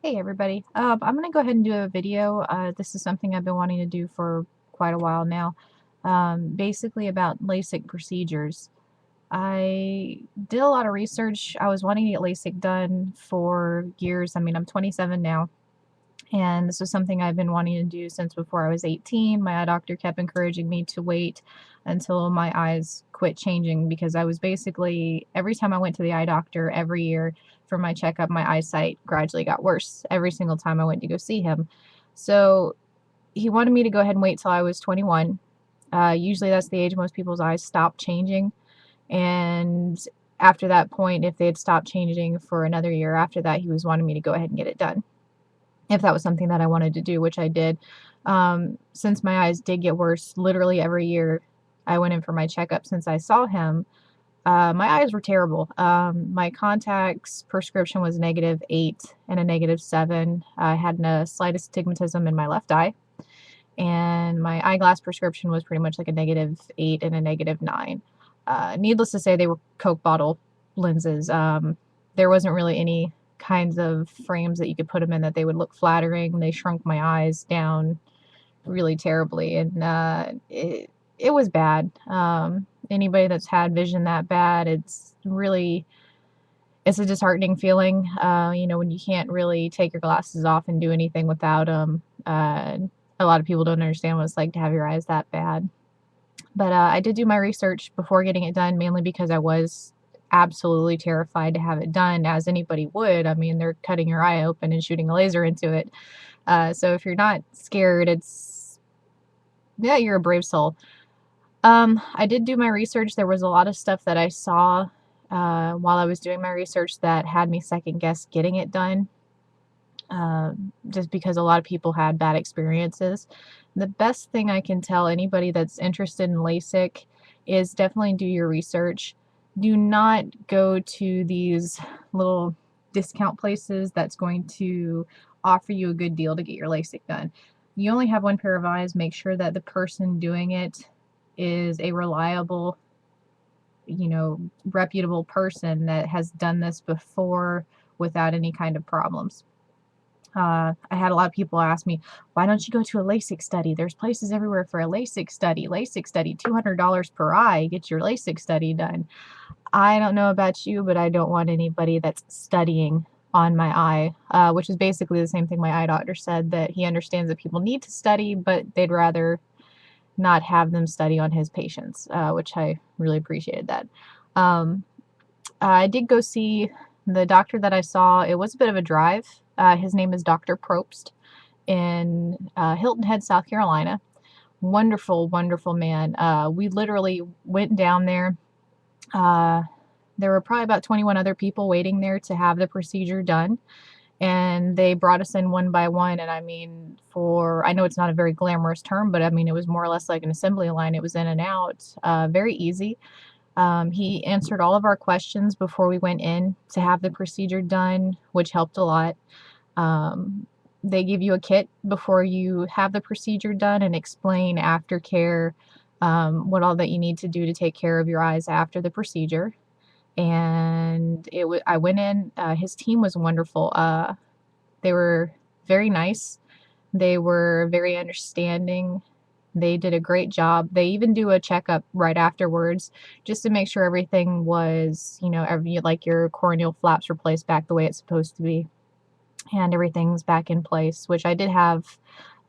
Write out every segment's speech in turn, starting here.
Hey everybody. I'm gonna go ahead and do a video. This is something I've been wanting to do for quite a while now. Basically about LASIK procedures. I did a lot of research. I was wanting to get LASIK done for years. I mean, I'm 27 now, and this was something I've been wanting to do since before I was 18. My eye doctor kept encouraging me to wait until my eyes quit changing because I was basically, every time I went to the eye doctor every year for my checkup, my eyesight gradually got worse every single time I went to go see him. So he wanted me to go ahead and wait till I was 21. Usually that's the age most people's eyes stop changing. And after that point, if they had stopped changing for another year after that, he was wanting me to go ahead and get it done if that was something that I wanted to do, which I did. Since my eyes did get worse literally every year I went in for my checkup since I saw him, my eyes were terrible. My contacts prescription was -8 and a -7. I had a slight astigmatism in my left eye, and my eyeglass prescription was pretty much like a -8 and a -9. Needless to say, they were Coke bottle lenses. There wasn't really any kinds of frames that you could put them in that they would look flattering. They shrunk my eyes down really terribly, and it was bad. Anybody that's had vision that bad, it's a disheartening feeling. When you can't really take your glasses off and do anything without them. A lot of people don't understand what it's like to have your eyes that bad. But I did do my research before getting it done, mainly because I was absolutely terrified to have it done, as anybody would. I mean, they're cutting your eye open and shooting a laser into it. So if you're not scared, yeah, you're a brave soul. I did do my research. There was a lot of stuff that I saw while I was doing my research that had me second guess getting it done, just because a lot of people had bad experiences. The best thing I can tell anybody that's interested in LASIK is definitely do your research. Do not go to these little discount places that's going to offer you a good deal to get your LASIK done. You only have one pair of eyes. Make sure that the person doing it is a reliable, reputable person that has done this before without any kind of problems. I had a lot of people ask me, why don't you go to a LASIK study? There's places everywhere for a LASIK study. LASIK study, $200 per eye, get your LASIK study done. I don't know about you, but I don't want anybody that's studying on my eye, which is basically the same thing my eye doctor said, that he understands that people need to study, but they'd rather not have them study on his patients, which I really appreciated that. I did go see the doctor that I saw. It was a bit of a drive. His name is Dr. Probst in Hilton Head, South Carolina. Wonderful, wonderful man. We literally went down there. There were probably about 21 other people waiting there to have the procedure done, and they brought us in one by one. And I mean, I know it's not a very glamorous term, but I mean, it was more or less like an assembly line. It was in and out, very easy. He answered all of our questions before we went in to have the procedure done, which helped a lot. They give you a kit before you have the procedure done and explain aftercare, what all that you need to do to take care of your eyes after the procedure. And I went in. His team was wonderful. They were very nice. They were very understanding. They did a great job. They even do a checkup right afterwards just to make sure everything was, like your corneal flaps were placed back the way it's supposed to be, and everything's back in place, which I did have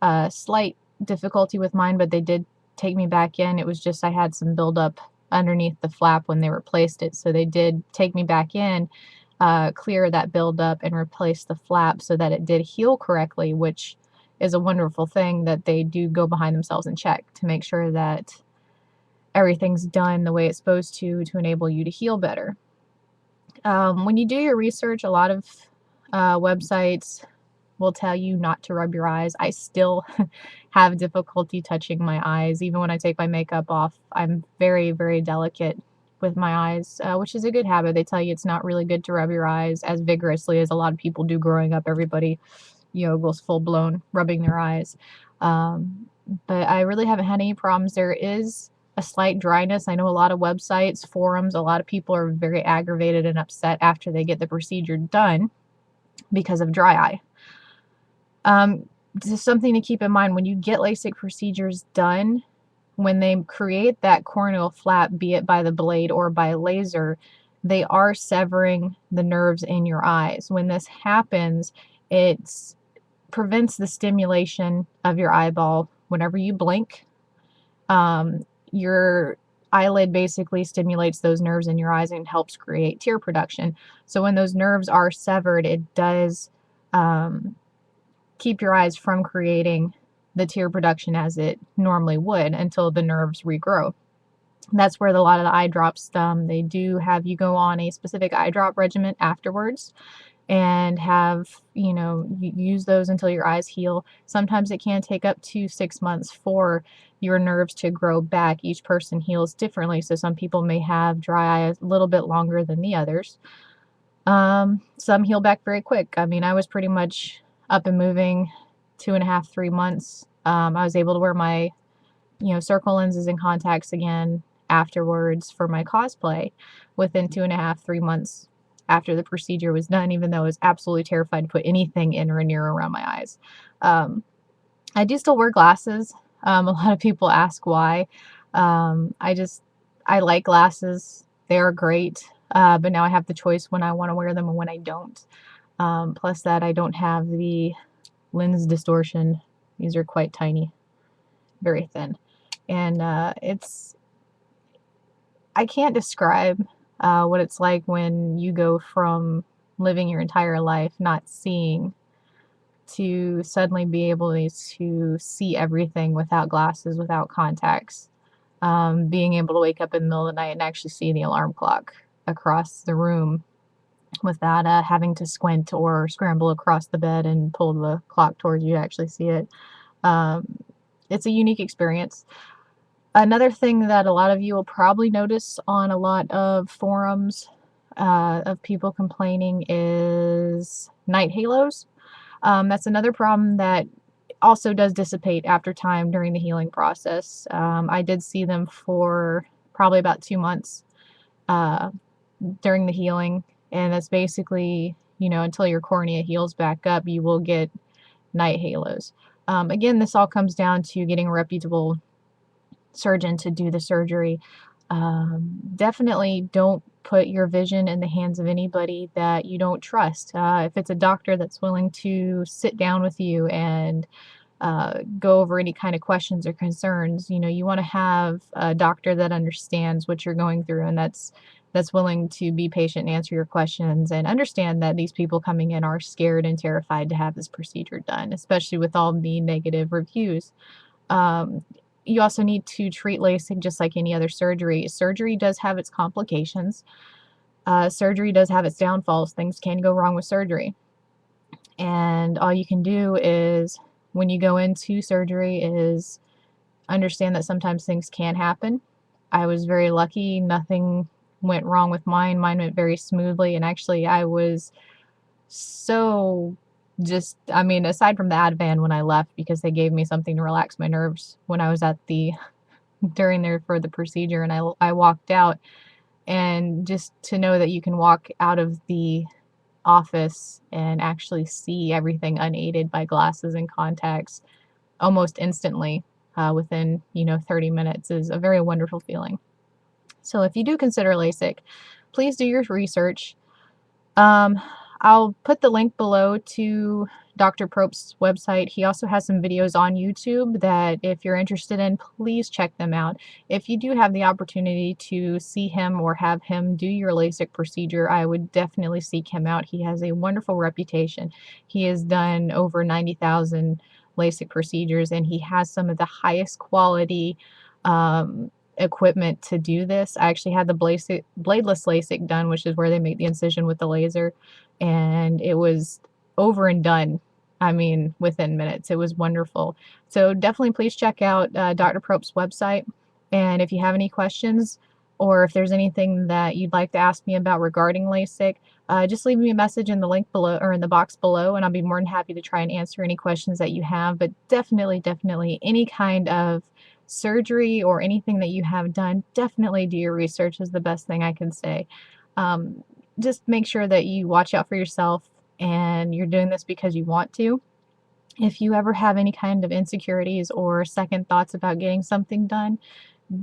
a slight difficulty with mine, but they did take me back in. It was just I had some buildup underneath the flap when they replaced it, so they did take me back in, clear that buildup, and replace the flap so that it did heal correctly, which is a wonderful thing that they do go behind themselves and check to make sure that everything's done the way it's supposed to enable you to heal better. When you do your research, a lot of websites will tell you not to rub your eyes. I still have difficulty touching my eyes. Even when I take my makeup off, I'm very, very delicate with my eyes, which is a good habit. They tell you it's not really good to rub your eyes as vigorously as a lot of people do growing up. Everybody, goes full-blown rubbing their eyes. But I really haven't had any problems. There is a slight dryness. I know a lot of websites, forums, a lot of people are very aggravated and upset after they get the procedure done because of dry eye. Just something to keep in mind when you get LASIK procedures done, when they create that corneal flap, be it by the blade or by laser, they are severing the nerves in your eyes. When this happens, it prevents the stimulation of your eyeball. Whenever you blink, your eyelid basically stimulates those nerves in your eyes and helps create tear production. So when those nerves are severed, it does keep your eyes from creating the tear production as it normally would until the nerves regrow. That's where a lot of the eye drops, they do have you go on a specific eye drop regimen afterwards and have, use those until your eyes heal. Sometimes it can take up to 6 months for your nerves to grow back. Each person heals differently, so some people may have dry eye a little bit longer than the others. Some heal back very quick. I mean, I was pretty much up and moving 2.5, 3 months. I was able to wear my, circle lenses and contacts again afterwards for my cosplay within 2.5, 3 months after the procedure was done, even though I was absolutely terrified to put anything in or near around my eyes. I do still wear glasses. A lot of people ask why. I like glasses. They are great. But now I have the choice when I want to wear them and when I don't. Plus that I don't have the lens distortion. These are quite tiny, very thin. And I can't describe what it's like when you go from living your entire life not seeing to suddenly be able to see everything without glasses, without contacts. Being able to wake up in the middle of the night and actually see the alarm clock across the room without having to squint or scramble across the bed and pull the clock towards you to actually see it. It's a unique experience. Another thing that a lot of you will probably notice on a lot of forums of people complaining is night halos. That's another problem that also does dissipate after time during the healing process. I did see them for probably about 2 months during the healing, and that's basically, until your cornea heals back up, you will get night halos. Again, this all comes down to getting a reputable surgeon to do the surgery. Definitely don't put your vision in the hands of anybody that you don't trust. If it's a doctor that's willing to sit down with you and go over any kind of questions or concerns, you want to have a doctor that understands what you're going through and that's willing to be patient and answer your questions and understand that these people coming in are scared and terrified to have this procedure done, especially with all the negative reviews. You also need to treat LASIK just like any other surgery. Surgery does have its complications. Surgery does have its downfalls. Things can go wrong with surgery. And all you can do is, when you go into surgery, is understand that sometimes things can happen. I was very lucky. Nothing went wrong with mine. Mine went very smoothly. And actually, I was so aside from the Ativan when I left, because they gave me something to relax my nerves when I was at during there for the procedure, and I walked out, and just to know that you can walk out of the office and actually see everything unaided by glasses and contacts almost instantly within 30 minutes is a very wonderful feeling. So if you do consider LASIK, please do your research. I'll put the link below to Dr. Propst's website. He also has some videos on YouTube that if you're interested in, please check them out. If you do have the opportunity to see him or have him do your LASIK procedure, I would definitely seek him out. He has a wonderful reputation. He has done over 90,000 LASIK procedures, and he has some of the highest quality equipment to do this. I actually had the bladeless LASIK done, which is where they make the incision with the laser, and it was over and done, within minutes. It was wonderful. So definitely please check out Dr. Propst's website, and if you have any questions or if there's anything that you'd like to ask me about regarding LASIK, just leave me a message in the link below or in the box below, and I'll be more than happy to try and answer any questions that you have. But definitely any kind of surgery or anything that you have done, definitely do your research is the best thing I can say. Just make sure that you watch out for yourself and you're doing this because you want to. If you ever have any kind of insecurities or second thoughts about getting something done,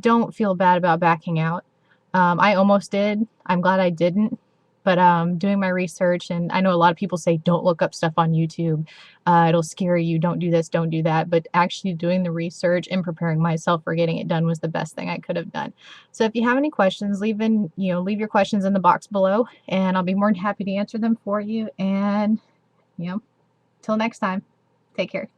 don't feel bad about backing out. I almost did. I'm glad I didn't. But doing my research, and I know a lot of people say don't look up stuff on YouTube. It'll scare you. Don't do this, don't do that. But actually doing the research and preparing myself for getting it done was the best thing I could have done. So if you have any questions, leave your questions in the box below, and I'll be more than happy to answer them for you. And till next time, take care.